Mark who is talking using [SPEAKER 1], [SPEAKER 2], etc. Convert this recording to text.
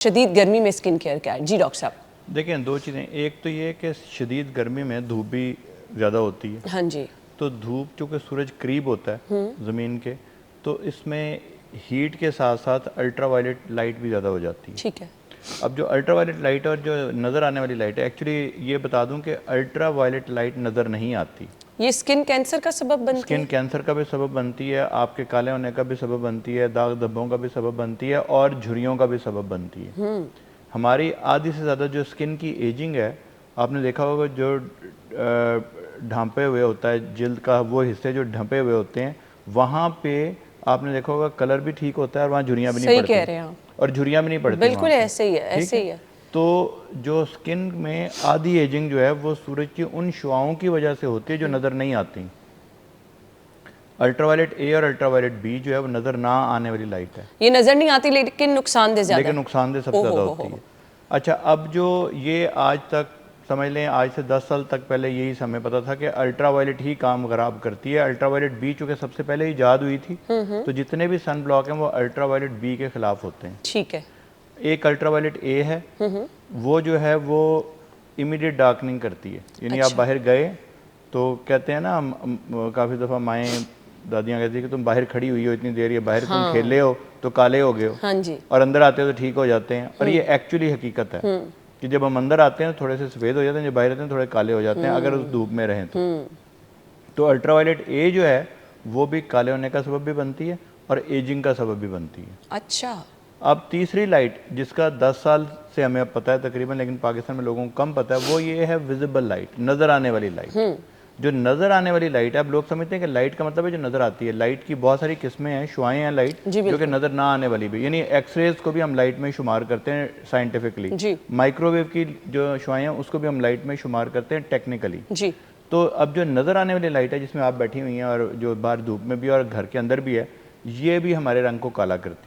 [SPEAKER 1] शदीद गर्मी में स्किन केयर क्या है? जी डॉक्टर साहब।
[SPEAKER 2] देखिए दो चीज़ें, एक तो ये कि शदीद गर्मी में धूप भी ज़्यादा होती है।
[SPEAKER 1] हाँ जी।
[SPEAKER 2] तो धूप चूँकि सूरज करीब होता है ज़मीन के, तो इसमें हीट के साथ साथ अल्ट्रा वायलेट लाइट भी ज़्यादा हो जाती है।
[SPEAKER 1] ठीक है।
[SPEAKER 2] अब जो अल्ट्रा वायलेट लाइट और जो नज़र आने वाली लाइट है, एक्चुअली ये बता दूं कि अल्ट्रा वायलेट लाइट नज़र नहीं आती।
[SPEAKER 1] ये स्किन कैंसर का सबब बनती
[SPEAKER 2] स्किन
[SPEAKER 1] है?
[SPEAKER 2] कैंसर का भी सबब बनती है, आपके काले होने का भी सबब बनती है, दाग धब्बों का भी सबब बनती है और झुर्रियों का भी सबब बनती है। हमारी आधी से ज़्यादा जो स्किन की एजिंग है, आपने देखा होगा जो ढांपे हुए होता है जिल्द का, वो हिस्से जो ढंपे हुए होते हैं, वहाँ पे आपने देखा होगा कलर भी ठीक होता है और वहाँ झुर्रियाँ भी नहीं पड़ती।
[SPEAKER 1] सही कह रहे हैं आप।
[SPEAKER 2] और झुर्रियाँ भी नहीं पड़ती।
[SPEAKER 1] बिल्कुल ऐसे ही है,
[SPEAKER 2] ठीक
[SPEAKER 1] ऐसे ही है।
[SPEAKER 2] तो जो स्किन में आधी एजिंग जो है वो सूरज की उन शुआओं की वजह से होती है जो नज़र नहीं आती। अल्ट्रावायलेट ए और अल्ट्रावायलेट बी जो है वो नज़र ना आने वाली लाइट है।
[SPEAKER 1] ये नजर नहीं आती लेकिन नुकसानदेह ज्यादा
[SPEAKER 2] लेकिन
[SPEAKER 1] है।
[SPEAKER 2] नुकसानदेह सबसे ज़्यादा होती है। अच्छा, अब जो ये आज तक समझ लें, आज से 10 साल तक पहले यही हमें पता था कि अल्ट्रावायलेट ही काम खराब करती है। अल्ट्रावायलेट बी चूँकि सबसे पहले ईजाद हुई थी, तो जितने भी सन ब्लॉक हैं वो अल्ट्रावायलेट बी के खिलाफ होते हैं।
[SPEAKER 1] ठीक है।
[SPEAKER 2] एक अल्ट्रावायलेट ए है, वो जो है वो इमीडिएट डार्कनिंग करती है। यानी आप बाहर गए तो कहते हैं ना, काफ़ी दफ़ा माएँ दादियाँ कहती है कि तुम बाहर खड़ी हुई हो इतनी देर, या बाहर तुम खेले हो तो काले हो गए हो।
[SPEAKER 1] हाँ जी।
[SPEAKER 2] और अंदर आते हो तो ठीक हो जाते हैं। और ये एक्चुअली हकीकत है कि जब हम अंदर आते हैं तो थोड़े से सफ़ेद हो जाते हैं, जब बाहर आते हैं थोड़े काले हो जाते हैं अगर उस धूप में रहें तो अल्ट्रावायलेट ए जो है वो भी काले होने का सबब भी बनती है और एजिंग का सबब भी बनती है।
[SPEAKER 1] अच्छा।
[SPEAKER 2] अब तीसरी लाइट जिसका 10 साल से हमें अब पता है तकरीबन, लेकिन पाकिस्तान में लोगों को कम पता है, वो ये है विजिबल लाइट, नज़र आने वाली लाइट। जो नज़र आने वाली लाइट है, अब लोग समझते हैं कि लाइट का मतलब है जो नज़र आती है। लाइट की बहुत सारी किस्में हैं, शुआएं हैं लाइट, जो कि नज़र ना आने वाली भी, यानी एक्सरेज को भी हम लाइट में शुमार करते हैं साइंटिफिकली। माइक्रोवेव की जो शुआएं हैं उसको भी हम लाइट में शुमार करते हैं टेक्निकली। तो अब जो नज़र आने वाली लाइट है जिसमें आप बैठी हुई हैं और जो बाहर धूप में भी और घर के अंदर भी है, ये भी हमारे रंग को काला करती है।